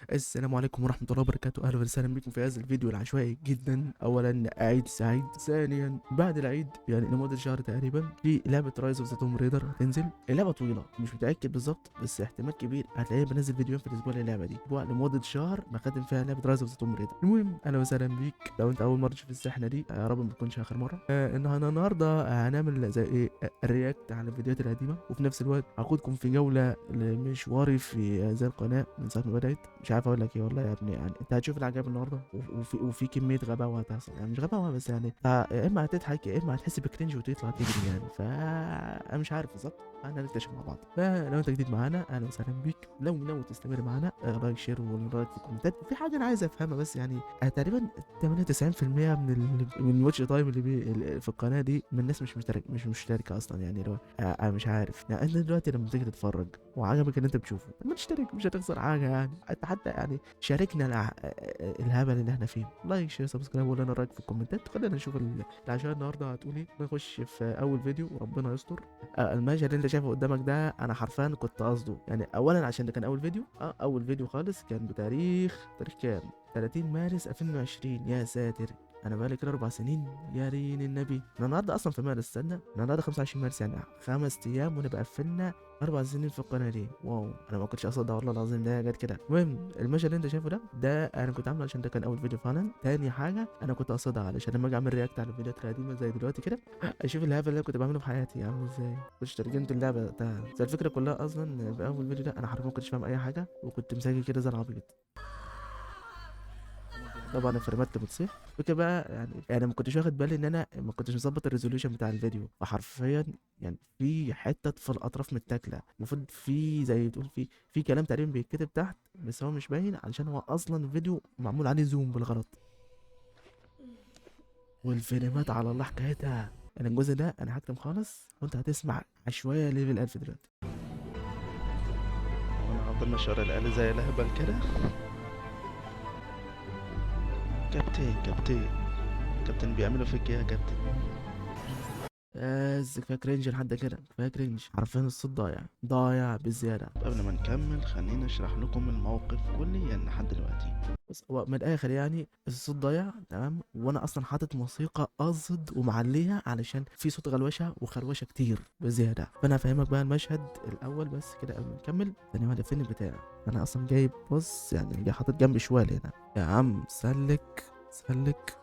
السلام عليكم ورحمة الله وبركاته، أهلا وسهلا بكم في هذا الفيديو العشوائي جدا. أولا عيد سعيد، ثانيا بعد العيد يعني لمدة شهر تقريبا في لعبة رايز اوف ذا توم ريدر هتنزل. اللعبة طويلة مش متأكد بالظبط، بس احتمال كبير هتلاقيني بنزل فيديوين في الأسبوع للعبة دي، أسبوع لمدة شهر بختم فيها لعبة رايز اوف ذا توم ريدر. المهم أهلا وسهلا بيك لو أنت أول مرة تشوف السحنة دي، يا رب ما تكونش آخر مرة. النهاردة هنعمل زي إيه رياكت على الفيديوهات القديمة، وفي نفس الوقت هاخدكم في جولة لمشواري في هذه القناة من ساعة ما بدأت. مش عارف اقول لك ايه والله يا ابني، يعني انت هتشوف العجائب النهارده وفي كميه غباوه هتحصل، يعني مش غباوه بس يعني يا اما هتضحك يا اما هتحس بكرنج وتطلع تجري يعني، فانا مش عارف بالظبط، احنا هنكتشف مع بعض. فلو انت جديد معانا اهلا وسهلا بيك، لو ناوي تستمر معانا لايك شير ولايك في الكومنتات. في حاجه انا عايز افهمها بس يعني تقريبا 98% من الواتش تايم اللي في القناه دي من الناس مش مشتركه اصلا، يعني لو انا مش عارف، يعني انت دلوقتي لما تيجي تتفرج وعجبك اللي انت بتشوفه طب ما تشترك، مش هتخسر حاجه يعني، حتى يعني شاركنا الهبل اللي احنا فيه. لايك شير سبسكرايب وقول لنا رايك في الكومنتات. خلينا نشوف العشاء النهارده هتقول ايه. نخش في اول فيديو وربنا يستر. المشهد اللي انت شايفه قدامك ده انا حرفيا كنت قصده، يعني اولا عشان ده كان اول فيديو، اول فيديو خالص كان بتاريخ كام 30 مارس 2020. يا ساتر، انا بقالي كده 4 سنين يا رين النبي. انا النهارده اصلا في مارس، استنى انا النهارده 25 مارس، يعني 5 ايام ونبقى قفلنا 4 سنين في القناه دي. واو انا ما كنتش اقصد ده والله العظيم، ده جت كده. المهم المشهد اللي انت شايفه ده انا كنت عامله عشان ده كان اول فيديو فعلا. تاني حاجه انا كنت قصدها علشان لما اجي اعمل رياكت على الفيديوهات القديمه زي دلوقتي كده اشوف الهبل اللي انا كنت بعمله في حياتي عامل ازاي. كنتش ترجمت اللعبه ده زي الفكره كلها اصلا. في اول فيديو ده انا حرفيا ما كنتش فاهم اي حاجه وكنت مساجي كده زي العبيط. طبعا الفريمات كانت بتصيح فكده بقى، يعني ما كنتش واخد بالي ان انا ما كنتش مظبط الريزوليوشن بتاع الفيديو، فحرفيا يعني في حتت في الاطراف متاكله، المفروض في زي تقول في كلام تقريبا بيتكتب تحت بس هو مش باين علشان هو اصلا الفيديو معمول عليه زوم بالغلط. والفريمات على الله حكايتها. انا الجزء ده انا هكتم خالص وانت هتسمع عشوائيه ليفل 1000 دلوقتي. وانا هفضل ماشي ورا الآلة زي الهبل كده. كابتن بيعملوا فيك ايه يا كابتن؟ بس كفايه كرنج لحد كده، كفايه كرنج حرفيا. الصوت ضايع بزياده. قبل ما نكمل خلينا اشرح لكم الموقف كليا لحد دلوقتي. بص هو من الاخر يعني الصوت ضايع تمام، وانا اصلا حاطط موسيقى قصد ومعليها علشان في صوت غلوشه وخروشه كتير بزياده. فانا هفهمك بقى المشهد الاول بس كده قبل ما نكمل. ثانيه واحده، فين البتاع؟ انا اصلا جايب بص يعني جاي حاطط جنبي شوال هنا. يا عم سلك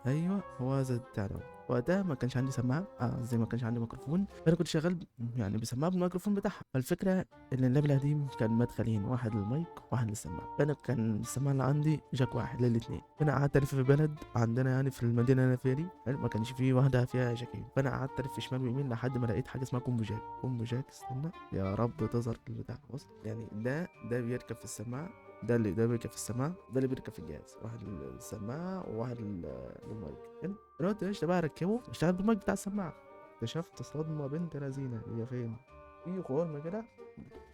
ايوه هو زي بتاع ده. وقتها ما كانش عندي سماعه، زي ما كانش عندي ميكروفون، فانا كنت شغال يعني بسماعه بالميكروفون بتاعها. فالفكره ان اللاب القديم كان مدخلين، واحد للمايك واحد للسماعه، فانا كان السماعه اللي عندي جاك واحد للاثنين. فانا قعدت الف في بلد عندنا يعني في المدينه اللي انا فيها دي ما كانش فيه واحده فيها جاكين، فانا قعدت الف شمال ويمين لحد ما لقيت حاجه اسمها كومبو جاك. استنى يا رب تظهر البتاع. بص يعني ده بيركب في السماعه، ده بيركب في السماعه، ده اللي بيركب في الجهاز، واحد للسماعه وواحد للمايك. حلو دلوقتي قشطة بقى اركبه اشتغل بالمايك بتاع السماعه. اكتشفت صدمه بنت لذينه. هي فين؟ في خرم كده،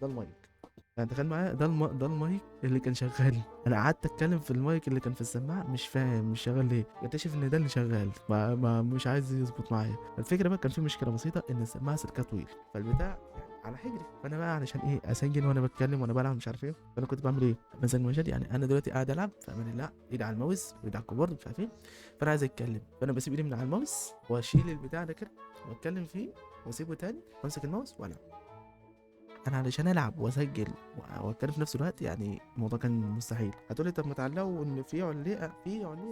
ده المايك. يعني تخيل معايا ده المايك اللي كان شغال. انا قعدت اتكلم في المايك اللي كان في السماعه مش فاهم مش شغال ليه، اكتشف ان ده اللي شغال ما مش عايز يظبط معايا. الفكره بقى كان في مشكله بسيطه ان السماعه سلكها طويل، فالبتاع يعني على حجري. فانا بقى علشان ايه اسجل وانا بتكلم وانا بلعب مش عارف ايه، فانا كنت بعمل ايه مثلا مشهد، يعني انا دلوقتي قاعد العب في امان الله، ايدي على الماوس وايدي على الكيبورد مش عارف ايه، فانا عايز اتكلم، فانا بسيب ايدي من على الماوس واشيل البتاع ده كده واتكلم فيه واسيبه تاني وامسك الماوس والعب. انا علشان العب واسجل واتكلم في نفس الوقت يعني الموضوع كان مستحيل. هتقولي طب ما تعلقوا ان في علقه في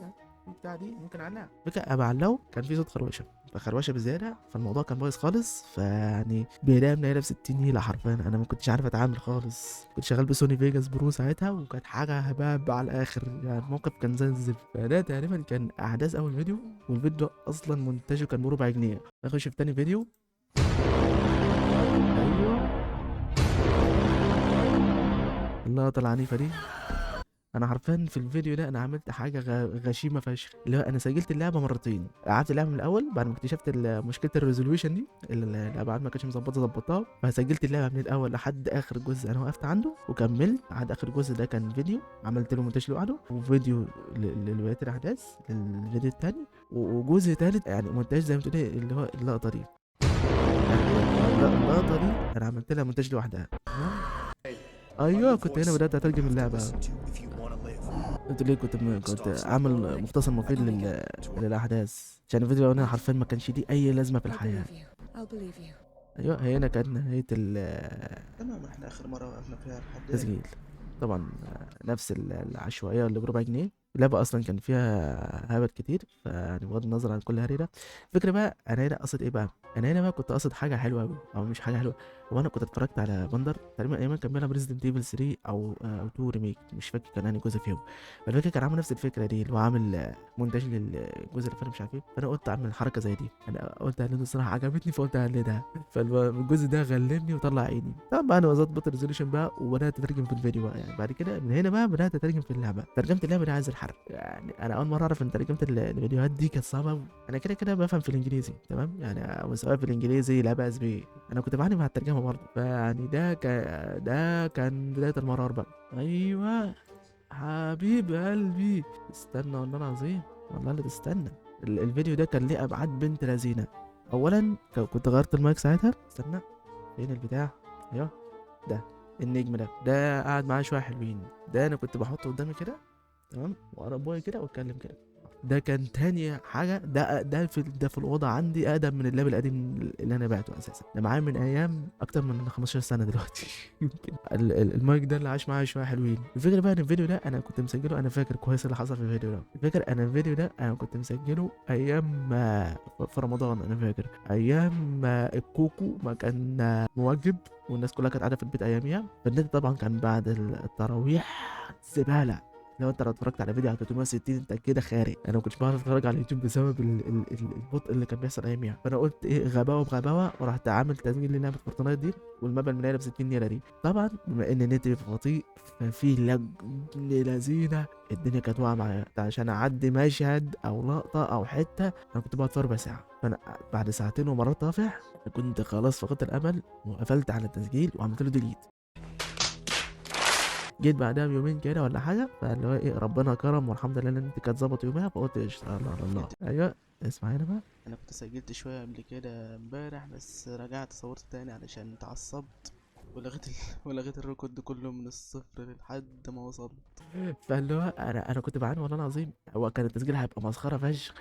بتاع دي ممكن اعلقها. فكرة ابقى اعلقه كان في صوت خروشه، فخروشه بزياده، فالموضوع كان بايظ خالص. فيعني بدايه من هنا ب 60 نيله حرفيا. انا ما كنتش عارف اتعامل خالص، كنت شغال بسوني فيجاس برو ساعتها وكانت حاجه هباب على الاخر، يعني الموقف كان زي الزفت. فده تقريبا كان احداث اول فيديو، والفيديو اصلا مونتاجه كان بربع جنيه. نخش في تاني فيديو. ايوه اللقطة العنيفة دي. انا حرفيا في الفيديو ده انا عملت حاجه غشيمه فشخ، اللي هو انا سجلت اللعبه مرتين. لعبت اللعبه من الاول بعد ما اكتشفت مشكله الريزولوشن دي اللي الابعاد ما كانتش مظبطه ظبطتها، فسجلت اللعبه من الاول لحد اخر جزء انا وقفت عنده وكملت لحد اخر جزء. ده كان فيديو عملت له مونتاج لوحده، وفيديو لبقيه الاحداث للفيديو التاني، وجزء تالت يعني مونتاج زي ما تقول اللي هو اللقطه دي. اللقطه دي انا عملت لها مونتاج لوحدها. ايوه كنت هنا بدات اترجم اللعبه. قلت ليه كنت عامل مختصر مفيد للاحداث، عشان الفيديو الاولاني حرفيا ما كانش ليه اي لازمه في الحياه. ايوه هنا كانت نهايه تمام، احنا اخر مرة وقفنا فيها لحد ايه؟ التسجيل. طبعا نفس العشوائيه اللي بربع جنيه. اللعبة أصلا كان فيها هبل كتير، فيعني بغض النظر عن كل هري ده. الفكرة بقى أنا هنا قصد إيه بقى؟ أنا هنا بقى كنت قصد حاجة حلوة أوي، أو مش حاجة حلوة. هو أنا كنت اتفرجت على بندر تقريبا أيام كان بيلعب ريزدنت ايفل 3 أو 2 ريميك، مش فاكر كان أنهي جزء فيهم. فالفكرة كان عامل نفس الفكرة دي، اللي هو عامل مونتاج للجزء اللي فات مش عارف إيه. فأنا قلت أعمل حركة زي دي، أنا قلت أقلده الصراحة عجبتني فقلت أقلدها. فالجزء ده غلبني وطلع عيني. طبعا بقى انا وظبط الريزوليوشن بقى وبدات اترجم في الفيديو بقى، يعني بعد كده من هنا بقى بدات اترجم في اللعبه. ترجمه اللعبه دي عايز الحرق، يعني انا اول مره اعرف ان ترجمه الفيديوهات دي كانت صعبه أوي. انا كده كده بفهم في الانجليزي تمام، يعني مستواي في الانجليزي لا باس بيه. انا كنت بعاني مع الترجمه برضه، فيعني ده كان بدايه المرار بقى. ايوه حبيب قلبي، استنى والله العظيم، والله لا تستنى. الفيديو ده كان ليه ابعاد بنت لذينه. اولا كنت غيرت المايك ساعتها، استنى فين البتاع. ايوه ده النجم ده قاعد معايا شويه حلوين. ده انا كنت بحطه قدامي كده تمام، واقرب ابويا كده واتكلم كده. ده كان تاني حاجه، ده في الاوضه عندي اقدم من اللاب القديم اللي انا بعته اساسا. ده معايا من ايام اكتر من 15 سنه دلوقتي يمكن. المايك ده اللي عاش معايا شويه حلوين. الفكره بقى ان الفيديو ده انا كنت مسجله، انا فاكر كويس اللي حصل في الفيديو ده. الفكره انا الفيديو ده انا كنت مسجله ايام ما في رمضان. انا فاكر ايام ما الكوكو ما كان موجب، والناس كلها كانت قاعده في البيت اياميها. فالنت طبعا كان بعد التراويح زباله. لو انت لو اتفرجت على فيديو على 360 انت كده خارق. انا ما كنتش بعرف اتفرج على اليوتيوب بسبب البطء اللي كان بيحصل اياميها. فانا قلت ايه غباوه بغباوه، ورحت عامل تسجيل للعبه فورتنايت دي والمبلغ المنايره ب 60 ليره دي. طبعا بما ان النت بطيء ففي لاج لذينه. الدنيا كانت واقعه معايا عشان اعدي مشهد او لقطه او حته. انا كنت بقعد في ربع ساعه، فانا بعد ساعتين ومرات طافح كنت خلاص فقدت الامل وقفلت على التسجيل وعملت له ديليت. جيت بعدها بيومين كده ولا حاجه، فاللي هو ايه ربنا كرم والحمد لله ان انت كانت ظبط يومها، فقلت قشطه الله على الله. ايوه اسمع هنا بقى. انا كنت سجلت شوية قبل كده امبارح، بس رجعت صورت تاني علشان اتعصبت ولغيت ولغيت الريكورد كله من الصفر لحد ما وصلت. فاللي هو انا كنت بعاني والله العظيم. هو كان التسجيل هيبقى مسخره فشخ،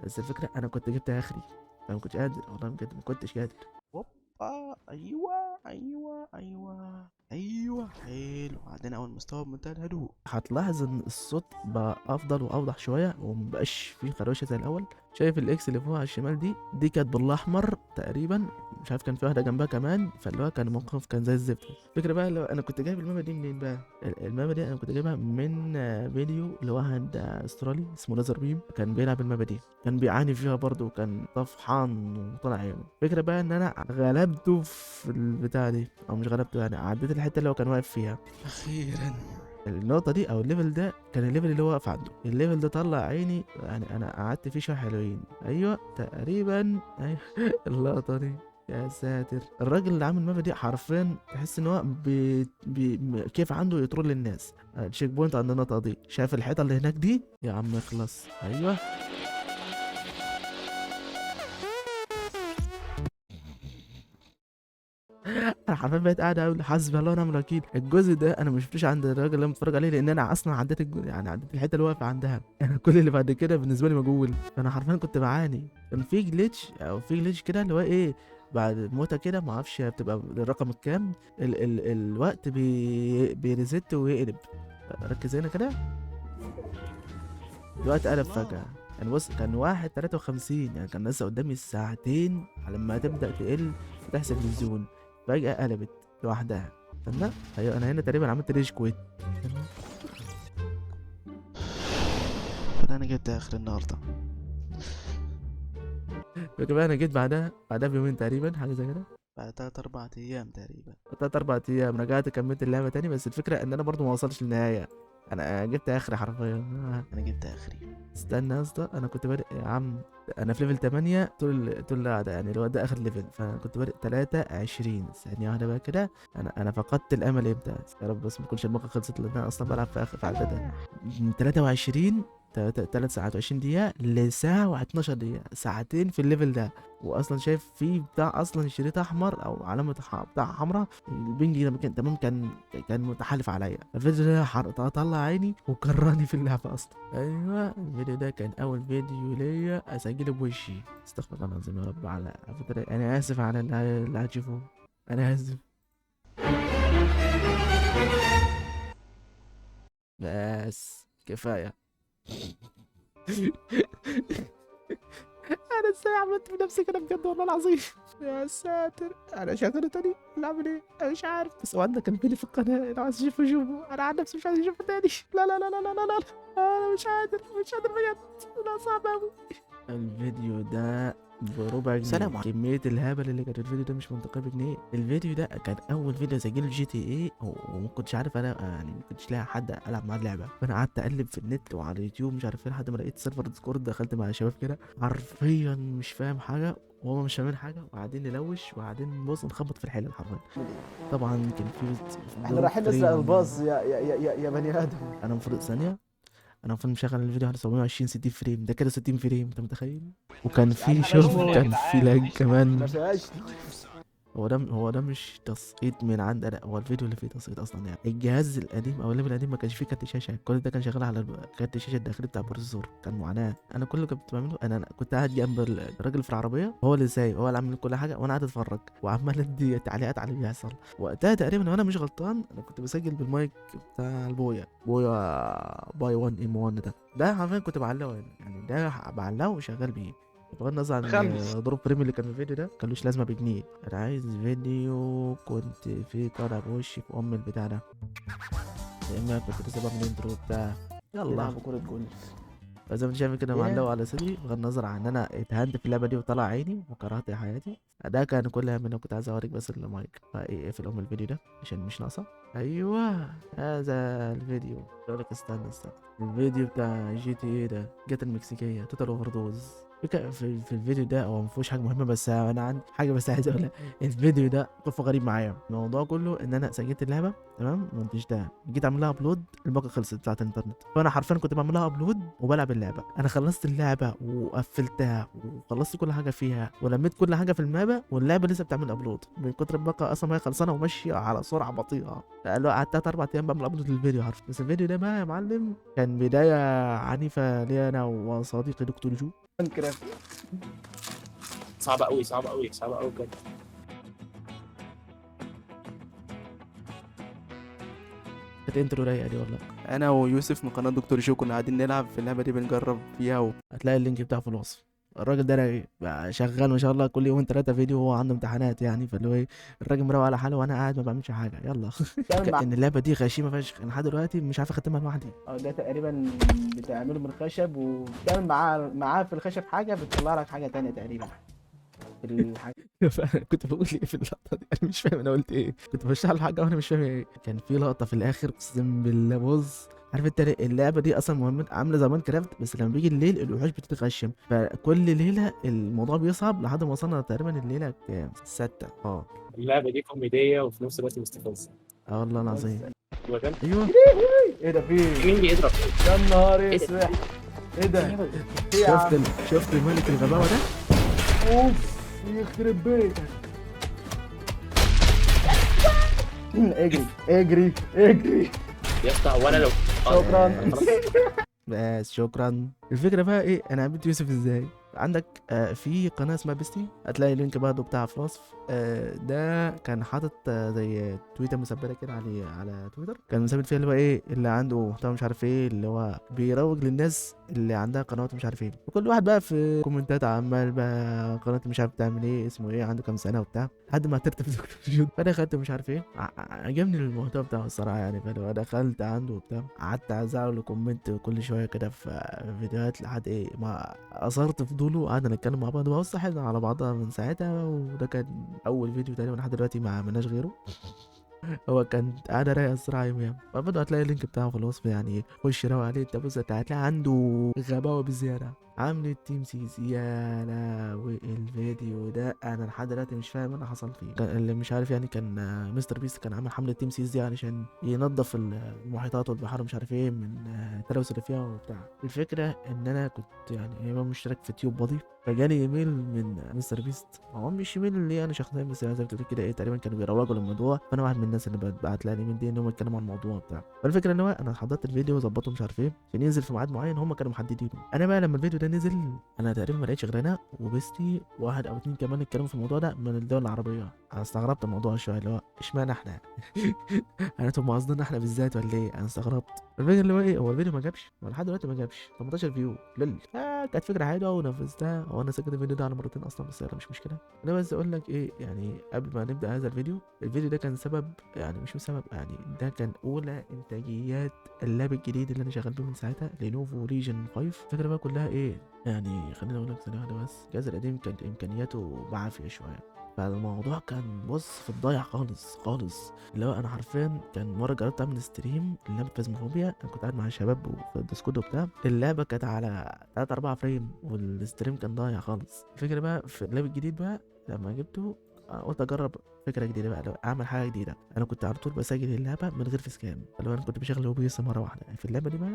بس الفكره انا كنت جبت اخري، فما كنتش قادر والله بجد ما كنتش قادر. اوبا، ايوه ايوه ايوه ايوه، حلو. عدينا اول مستوى بمنتهى الهدوء. هتلاحظ ان الصوت بقى افضل واوضح شويه ومبقاش فيه خروشه زي الاول. شايف الاكس اللي فوق على الشمال دي كانت بالاحمر تقريبا، مش عارف كان في واحده جنبها كمان. فاللي هو كان الموقف كان زي الزفت. الفكره بقى اللي هو انا كنت جايب المابا دي منين بقى؟ المابا دي انا كنت جايبها من فيديو لواحد استرالي اسمه لازر بيم، كان بيلعب المابا دي، كان بيعاني فيها برضه وكان طفحان وطلع عينه. الفكره بقى ان انا غلبته في البتاع دي، او مش غلبته يعني عديت الحته اللي هو كان واقف فيها. اخيرا. النقطة دي أو الليفل ده كان الليفل اللي هو واقف عنده. الليفل ده طلع عيني، يعني أنا قعدت فيه شوية حلوين. أيوة تقريبا أيوة اللقطة دي يا ساتر. الراجل اللي عامل المابا دي حرفيا تحس ان هو كيف عنده يطرول للناس. التشيك بوينت عند النقطة دي، شايف الحيطة اللي هناك دي يا عم اخلص. ايوه انا حرفيا بقيت قاعد اقول حسبي الله ونعم الوكيل. الجزء ده انا ما شفتوش عند الراجل اللي أنا متفرج عليه، لان انا اصلا عديت يعني عديت الحته اللي واقف عندها كل اللي بعد كده بالنسبه لي مجهول. فانا حرفيا كنت بعاني. كان في جليتش او في جليتش كده اللي هو ايه، بعد موتة كده ما اعرفش بتبقى الرقم الكام الوقت بيريزت ويقلب. ركز هنا كده، الوقت قلب فجأة. يعني بص كان 1:53، يعني كان لسه قدامي ساعتين على ما تبدأ تقل وتحسب الزون. فجأة قلبت لوحدها. استنى ايوه انا هنا تقريبا عملت ريج كويت. انا جبت اخر النهارده. فكرة بقى انا جيت بعدها بيومين تقريبا حاجة زي كده، بعد 3 4 ايام تقريبا. 3 4 ايام رجعت كملت اللعبة تاني. بس الفكرة ان انا برضو ما وصلتش للنهاية، انا جبت اخري حرفيا. انا جبت اخري. استنى يا اسطى، انا كنت بادئ يا عم، انا في ليفل 8 طول القعده، يعني اللي هو ده اخر ليفل. فانا كنت بادئ 23 ثانيه واحده بقى كده. انا فقدت الامل امتى يا رب، بس ما تكونش الموقع خلصت لان انا اصلا بلعب في اخر في عدد من 23 3 ساعات و20 دقيقة لساعة و12 دقيقة، ساعتين في الليفل ده. واصلا شايف في بتاع اصلا شريط احمر او علامة بتاع حمراء، البنج ده كان تمام، كان متحالف عليا. الفيديو ده طلع عيني وكرهني في اللعبة اصلا. ايوه الفيديو ده كان اول فيديو ليا اسجله بوشي. استغفر الله العظيم يا رب على فكرة، انا اسف على اللي هتشوفوه، انا اسف. بس كفاية. انا ازاي عملت في نفسي كده بجد والله العظيم. يا ساتر، انا شغال تاني ولا اعمل ايه؟ انا مش عارف، بس هو عندك الفيديو في القناه لو عايز تشوفه شوفه، انا عن نفسي مش عايز اشوفه تاني. لا لا لا لا لا لا لا، انا مش قادر بجد، لا صعب قوي. الفيديو ده بربع جنيه. سلام عليكم. كمية الهبل اللي كان في الفيديو ده مش منطقي بجنيه. الفيديو ده كان أول فيديو أسجله جي تي إيه، وما كنتش عارف أنا يعني ما كنتش لاقي حد ألعب معاه اللعبة، فأنا قعدت أقلب في النت وعلى اليوتيوب مش عارف إيه لحد ما لقيت سيرفر ديسكورد، دخلت مع شباب كده حرفيا مش فاهم حاجة وهما مش فاهمين حاجة، وقاعدين نلوش وقاعدين بص نخبط في الحلل حرفيا. طبعا كان في احنا رايحين نسرق الباص يا بني ادم. أنا المفروض ثانية، انا المفروض مشغل الفيديو على 720 60 فريم، ده كده 60 فريم، انت متخيل؟ وكان في شوف كان في لاج كمان. ما فيهاش. هو ده مش تسقيط من عند انا، هو الفيديو اللي فيه تسقيط اصلا يعني. الجهاز القديم او الليفل القديم ما كانش فيه كارت شاشه، كل ده كان شغال على كارت الشاشه الداخلي بتاع البروسيسور، كان معاناه. انا كل اللي كنت بعمله أنا كنت قاعد جنب الراجل في العربيه، هو اللي سايق، هو اللي عامل كل حاجه، وانا قاعد اتفرج وعمال ادي تعليقات على اللي بيحصل. وقتها تقريبا وانا مش غلطان انا كنت بسجل بالمايك بتاع البويا باي 1 ام 1 ده حرفيا كنت بعلقه يعني، ده بعلقه وشغال بيه. بغض النظر عن خمس. دروب بريمي اللي كان في الفيديو ده كانلوش لازمه بجنيه. انا عايز فيديو كنت فيه طالع بوشي في البتاع ده، يا اما كنت لسه بعمل انترو بتاع يلا. يلعبوا كرة جولف. فزي ما انت شايف كده ياه. معلقه على صدري، بغض النظر عن ان انا اتهنت في اللعبه دي وطلع عيني وكرهت حياتي. ده كان كل هم انا كنت عايز اوريك بس المايك، فايه اقفل الفيديو ده عشان مش ناقصه. ايوه هذا الفيديو. اقول لك استنى الفيديو بتاع جي تي ايه ده، جت المكسيكيه توتال اوفر دوز. في الفيديو ده هو ما فيهوش حاجه مهمه، بس انا عندي حاجه بس عايز اقولها. الفيديو ده طرف غريب معايا، الموضوع كله ان انا سجلت اللعبه تمام منتجتها، جيت اعمل لها ابلود، الباقه خلصت بتاعت الانترنت، فانا حرفيا كنت بعمل لها ابلود وبلعب اللعبه. انا خلصت اللعبه وقفلتها وخلصت كل حاجه فيها ولميت كل حاجه في المابا، واللعبه لسه بتعمل ابلود من كتر الباقه اصلا، هي خلصانه وماشيه على سرعه بطيئه. قالوا قعدت 3 4 ايام بعمل ابلود للفيديو حرفيا. بس الفيديو ده بقى يا معلم كان بدايه عنيفه ليا انا وصديقي دكتور جو. ماينكرافت. صعبة أوي صعبة أوي صعبة أوي بجد. كانت انترو رايقه دي والله. انا ويوسف من قناه دكتور جو كنا قاعدين نلعب في اللعبه دي بنجرب فيها هتلاقي اللينك بتاعه في الوصف. الراجل ده رايق بقى، شغال ما شاء الله كل يومين 3 فيديو، وهو عنده امتحانات يعني، فاللي هو ايه الراجل مروق على حاله وانا قاعد ما بعملش حاجه. يلا. ان اللعبه دي غشيمه فشخ، انا لحد دلوقتي مش عارف اختمها لوحدي. ده تقريبا بتعمله من الخشب وبتعمل معاه في الخشب حاجه بتطلع لك حاجه تانية تقريبا الحاجه. كنت بقول ايه في اللقطه دي، انا مش فاهم انا قلت ايه، كنت بشرح له حاجه وانا مش فاهم ايه. كان في لقطه في الاخر اقسم بالله بص، عارف انت اللعبه دي اصلا مهمه عامله زي ماينكرافت، بس لما بيجي الليل الوحوش بتتغشم، فكل ليله الموضوع بيصعب لحد ما وصلنا تقريبا الليله كام 6. اللعبة دي كوميدية وفي نفس الوقت مستفزة. والله العظيم. وكان ايوه ايه ده؟ في مين بيضرب؟ يا نهار اسود. ايه ده؟ شفت ملك الغباوه ده؟ اوف يخرب بيتك. اجري اجري اجري. يا اسطى وانا لو شكرا. بس شكرا. الفكره بقى ايه، انا قابلت يوسف ازاي؟ عندك في قناه اسمها بيستي، هتلاقي اللينك برضه بتاعها في الوصف. ده كان حاطط زي تويتر مثبته كده على تويتر، كان مثبت فيها اللي هو ايه اللي عنده محتوى مش عارف ايه، اللي هو بيروج للناس اللي عندها قنوات مش عارف ايه، وكل واحد بقى في كومنتات عمال بقى قناتي مش عارف تعمل ايه، اسمه ايه، عنده كام سنه وبتاع، لحد ما ترتب دكتور. فانا دخلت مش عارف ايه، عجبني المحتوى بتاعه الصراحه يعني، فلو دخلت عنده وبتاع قعدت ازعل له كومنت كل شويه كده في فيديوهات لحد ايه ما اثرت فضوله، وقعدنا نتكلم مع بعض بقى وصحنا على بعضها من ساعتها. وده كان اول فيديو تقريبا لحد دلوقتي ما عملناش غيره. هو كان قاعدة رايقة الصراحة يوميها، فبرضه هتلاقي اللينك بتاعه في الوصف يعني، خش روق عليه. انت بص هتلاقي عنده غباوة بزيادة، عامل تيم سيسي. يا لهوي الفيديو ده انا لحد دلوقتي مش فاهم اللي حصل فيه. اللي مش عارف يعني كان مستر بيست كان عامل حملة تيم سيسي دي علشان ينظف المحيطات والبحار ومش عارف ايه من التلوث اللي فيها وبتاع. الفكرة ان انا كنت يعني امام مشترك في تيوب بادي، فجالي ايميل من مستر بيست. هو مش ايميل اللي انا شخصيا، بس زي ما بتقول كده ايه، تقريبا كانوا بيروجوا للموضوع، فانا واحد من الناس اللي بعت لها الايميل دي ان هم يتكلموا عن الموضوع بتاع. فالفكره ان هو انا حضرت الفيديو وظبطته مش عارف ايه عشان ينزل في ميعاد معين هم كانوا محددينه. انا بقى لما الفيديو ده نزل انا تقريبا ما لقيتش غير انا وبيستي واحد او اتنين كمان اتكلموا في الموضوع ده من الدول العربيه. انا استغربت الموضوع شويه، اللي هو اشمعنى احنا انا هم قصدنا احنا بالذات ولا ايه؟ انا استغربت. الفكره اللي هو ايه، هو الفيديو ما جابش ولحد دلوقتي ما جابش 18 فيو كانت فكره حلوه ونفذتها. هو انا سكت الفيديو ده على مرتين اصلا، بس يلا مش مشكله. انا بس اقول لك ايه يعني قبل ما نبدا هذا الفيديو ده كان سبب، يعني مش سبب، يعني ده كان اولى انتاجيات اللاب الجديد اللي انا شغال بيه من ساعتها، لينوفو ليجن 5. الفكره بقى كلها ايه يعني، خليني اقول لك ثانيه واحده بس. الجهاز القديم كانت امكانياته بعافيه شويه، فالموضوع كان بص في الضايع خالص خالص. اللي هو انا حرفيا كان مره جربت اعمل ستريم لعبه فازموفوبيا، انا كنت قاعد مع الشباب في الديسكورد وبتاع، اللعبه كانت على 3 4 فريم والستريم كان ضايع خالص. الفكره بقى في اللاب الجديد بقى لما جبته قلت اجرب فكره جديده بقى، لو اعمل حاجه جديده. انا كنت على طول بسجل اللعبه من غير فيس كام، اللي هو انا كنت بشغل OBS مره واحده في اللعبه دي بقى.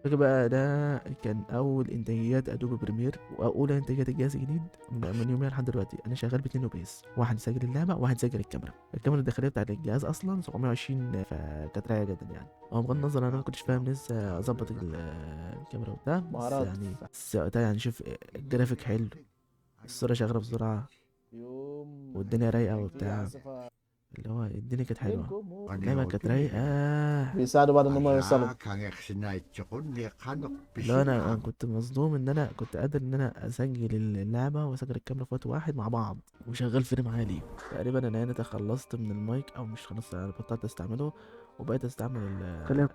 فكرة بقى ده كان اول انتاجيات ادوبي بريمير واولى انتاجيات الجهاز الجديد. من يومين لحد دلوقتي انا شغال باتنين OBS، واحد يسجل اللعبه وواحد يسجل الكاميرا الداخليه بتاعت الجهاز اصلا 720، فكانت رايقه جدا يعني. هو بغض النظر انا ما كنتش فاهم لسه اظبط الكاميرا وبتاع، بس مهارات. يعني بس وقتها يعني شوف الجرافيك حلو، الصوره شغاله بسرعه يوم والدنيا رايقه وبتاع، العاصفة اللي هو الدنيا كانت حلوه، منكم اللعبه كانت رايقه. بيساعدوا بعض ان هم يوصلوا. اللي هو انا كنت مصدوم ان انا كنت قادر ان انا اسجل اللعبه واسجل الكاميرا في وقت واحد مع بعض وشغال فريم عالي. تقريبا انا هنا تخلصت من المايك، او مش خلصت، انا بطلت استعمله وبقيت استعمل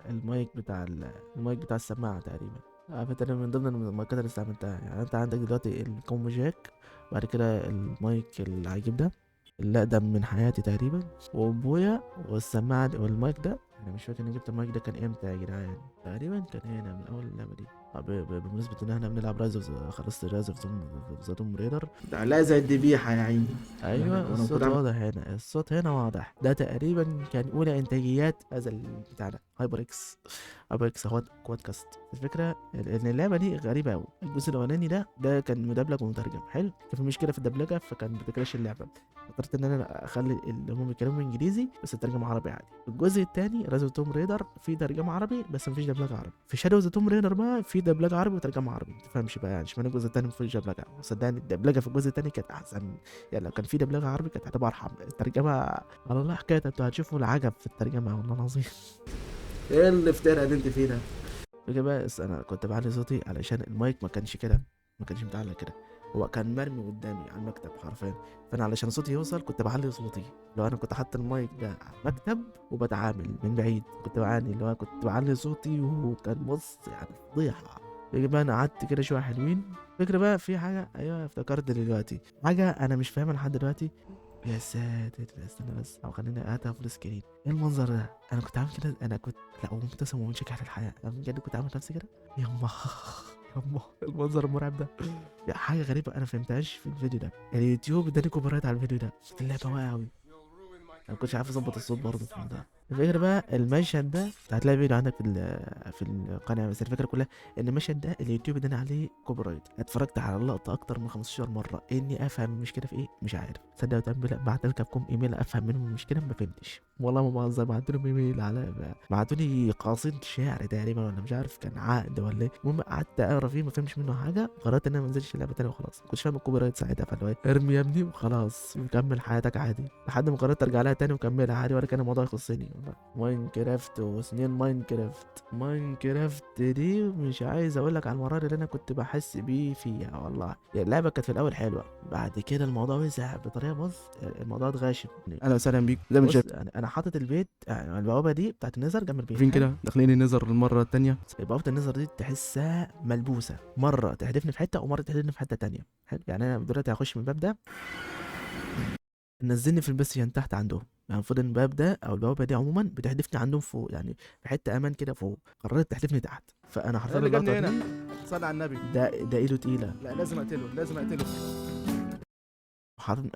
المايك بتاع السماعه تقريبا. فتقريبا من ضمن المايكات اللي استعملتها. يعني انت عندك دلوقتي الكومبو جاك، بعد كده المايك العجيب ده اللي اقدم من حياتي تقريبا، وابويا، والسماعه والمايك ده. انا مش فاكر اني جبت المايك ده كان امتى يا جدعان، تقريبا كان هنا من اول اللعبه دي. بمناسبة ان احنا بنلعب خلصت رايز اوف ذا توم ريدر. لا زي الذبيحة يا عيني. ايوه الصوت واضح هنا، الصوت هنا واضح. ده تقريبا كان اولى انتاجيات هذا البتاع ده، هايبر اكس هو كواد كاست. الفكره ان اللعبه دي غريبه قوي. الجزء الاولاني ده كان مدبلج ومترجم حلو، كان في مشكله في الدبلجه فكان بتكراش اللعبه، اضطريت ان انا اخلي اللي هم بيتكلموا انجليزي بس الترجمه عربي عادي. الجزء الثاني رايز اوف توم ريدر في ترجمه عربي بس مفيش دبلجه عربي. في شادو اوف توم ريدر بقى في دبلجه عربي وترجمه عربي، ما تفهمش بقى يعني اشمعنى الجزء الثاني مفيش دبلجه. صدقني الدبلجه في الجزء الثاني كانت احسن، يعني لو كان في دبلجه عربي كانت هتبقى ارحم. الترجمه على الله حكايه، انتوا هتشوفوا العجب في الترجمه والله العظيم. ايه اللي افترى اللي انت فيه ده؟ فكرة بس انا كنت بعلي صوتي علشان المايك ما كانش كده، ما كانش متعلق كده، هو كان مرمي قدامي على المكتب حرفيا. فانا علشان صوتي يوصل كنت بعلي صوتي، لو انا كنت حاطط المايك ده على المكتب وبتعامل من بعيد كنت بعاني، اللي هو كنت بعلي صوتي وكان بص يعني فضيحه. فكرة بقى انا قعدت كده شويه حلوين. فكرة بقى في حاجه، ايوه افتكرت دلوقتي حاجه انا مش فاهمها لحد دلوقتي. يا ساتر، استنى بس، او خليني اقطع فول سكرين. ايه المنظر ده؟ انا كنت عامل كده، انا كنت لا ومبتسم ومنشكح للحياه، انا بجد كنت عامل نفسي كده. يما يما المنظر المرعب ده. يا حاجه غريبه انا فهمتهاش في الفيديو ده، اليوتيوب اداني كوبرايت على الفيديو ده، صوت اللعبه واقع قوي، انا ما كنتش عارف اظبط الصوت برضه في الموضوع. الفكره بقى المشهد ده انت هتلاقي فيديو عندك في القناه، بس الفكره كلها ان المشهد ده اليوتيوب اداني عليه كوبرايت. اتفرجت على اللقطه اكتر من 15 مره، اني افهم المشكله في ايه مش عارف. تصدق وتأمل بعت لكم ايميل افهم منهم المشكله، ما فهمتش والله ما بهزر. بعت لهم ايميل على بعتوا لي قصيده شعر تقريبا ولا مش عارف كان عقد ولا ايه. المهم قعدت اقرا فيه ما فهمتش منه حاجه، قررت ان انا ما انزلش اللعبه تاني وخلاص. ما كنتش فاهم الكوبرايت ساعتها، فاللي هو ارمي يا ابني وخلاص وكمل حياتك عادي، لحد ما قررت ارجع لها تاني وكملها عادي ولا كان الموضوع يخصني. ماينكرافت وسنين ماينكرافت دي مش عايز اقول لك على المرار اللي انا كنت بحس بيه فيها والله. يعني اللعبه كانت في الاول حلوه، بعد كده الموضوع وسع بطريقه بص، الموضوع اتغاشم. اهلا وسهلا بيك زي ما انت بص شايف. يعني انا حاطط البيت يعني البوابه دي بتاعت النزر جنب البيت فين حلو؟ كده داخلين النظر المرة التانية. بوابه النزر دي تحسها ملبوسه، مره تحدفني في حته ومره تحدفني في حته تانية. حلو يعني انا دلوقتي هخش من الباب ده نزلني في البستيان تحت عندهم، يعني المفروض ان الباب ده او البوابه دي عموما بتحدفني عندهم فوق، يعني في حته امان كده فوق، قررت تحدفني تحت. فانا حرفيا اللي جابني اللقطه هنا؟ دي صلي على النبي. ده ايده تقيله. لا لازم اقتله، لازم اقتله.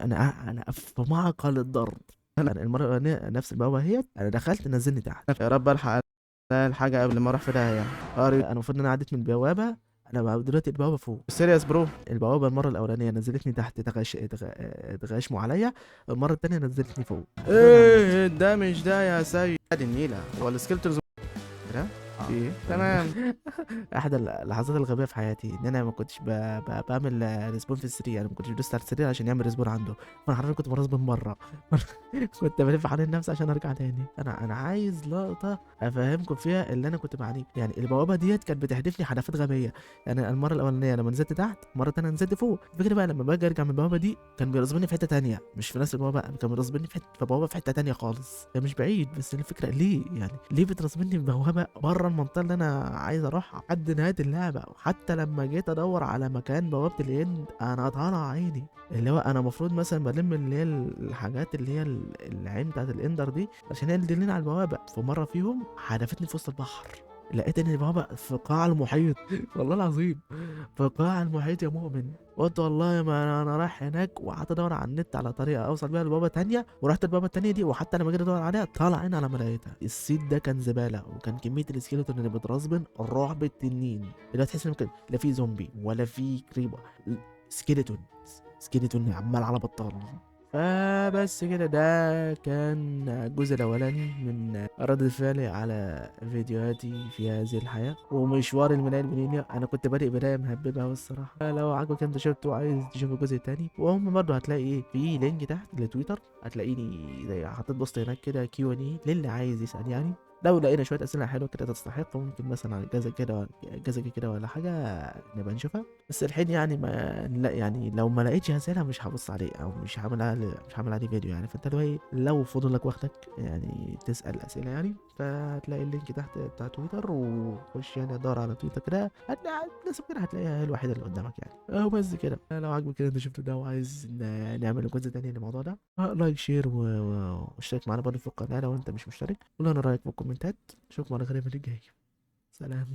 انا في معقل الضرب. انا المره الاولانيه نفس البوابه هي، انا دخلت نزلني تحت. يا رب الحق الحاجه قبل ما اروح في داهيه. انا المفروض ان انا عديت من البوابه، انا دلوقتي البوابه فوق. سيريس برو. البوابه المره الاولانيه نزلتني تحت، اتغشموا عليا. المره التانيه نزلتني فوق. ايه ده؟ مش ده يا سيد النيله، هو السكيلترز ده؟ ايه تمام. احد اللحظات الغبيه في حياتي ان انا ما كنتش بعمل ريسبون في السرير، يعني ما كنتش بدوست على السرير عشان يعمل ريسبون عنده، فانا حرفيا كنت برسبون من بره. كنت بلف حوالين نفسي عشان ارجع تاني. انا عايز لقطه افهمكم فيها اللي انا كنت بعانيه. يعني البوابه ديت كانت بتحدفني حدفات غبيه. يعني المره الاولانيه لما نزلت تحت، المره الثانيه نزلت فوق. الفكره بقى لما باجي ارجع من البوابه دي كان بيرسبني في حته تانية، مش في نفس البوابه، كان بيرسبني في بوابه في حته تانية خالص. ده مش بعيد، بس الفكره ليه يعني ليه بترسبني في بوابه بره المنطقه اللي انا عايز اروحها لحد نهايه اللعبه؟ وحتى لما جيت ادور على مكان بوابه الاند انا طالع عيني، اللي هو انا المفروض مثلا بلم اللي هي الحاجات اللي هي العين بتاعت الاندر دي عشان هي اللي تدلني على البوابه. في مره فيهم حدفتني في وسط البحر، لقيت ان البوابه في قاع المحيط. والله العظيم في قاع المحيط يا مؤمن. قلت والله ما انا رايح هناك، وقعدت ادور على النت على طريقه اوصل بيها لبابا تانية، ورحت البابا التانية دي، وحتى لما جيت ادور عليها طالع عين على ما لقيتها. السيت ده كان زباله، وكان كميه السكيلتون اللي بترسبن الرعب التنين، اللي تحس انه لا في زومبي ولا في كريبر، سكيلتون سكيلتون عمال على بطال. فبس كده، ده كان الجزء الاولاني من رد فعلي على فيديوهاتي في هذه الحياه ومشوار الملاهي البنينية. انا كنت بادئ بدايه مهببه أوي الصراحه. لو عجبك انت شفته وعايز تشوف الجزء التاني، وهم برضه هتلاقي ايه في لينك تحت لتويتر، هتلاقيني زي حطيت بوست هناك كده كيو ان اي للي عايز يسال يعني. لو لقينا شويه اسئله حلوه كده تستحق، ممكن مثلا على كذا كده ولا حاجه نبقى نشوفها. بس الحين يعني ما لا، يعني لو ما لقيتش هسألها مش هبص عليه، او مش هعمل عليه فيديو يعني. فانت لو فضلك واخدك يعني تسأل اسئله يعني، فهتلاقي اللينك تحت بتاع تويتر، وخش يعني دور على تويتر كده، هتلاقي لازم كده هتلاقيها هي الوحيده اللي قدامك يعني. بس كده، لو عجبك كده انت شفت ده وعايز نعمل جزء تاني للموضوع ده، لايك شير واشترك معانا برضه في القناه لو انت مش مشترك، قول لنا رايك في الكومنتات. اشوفكم على خير في الفيديو الجاي. سلام.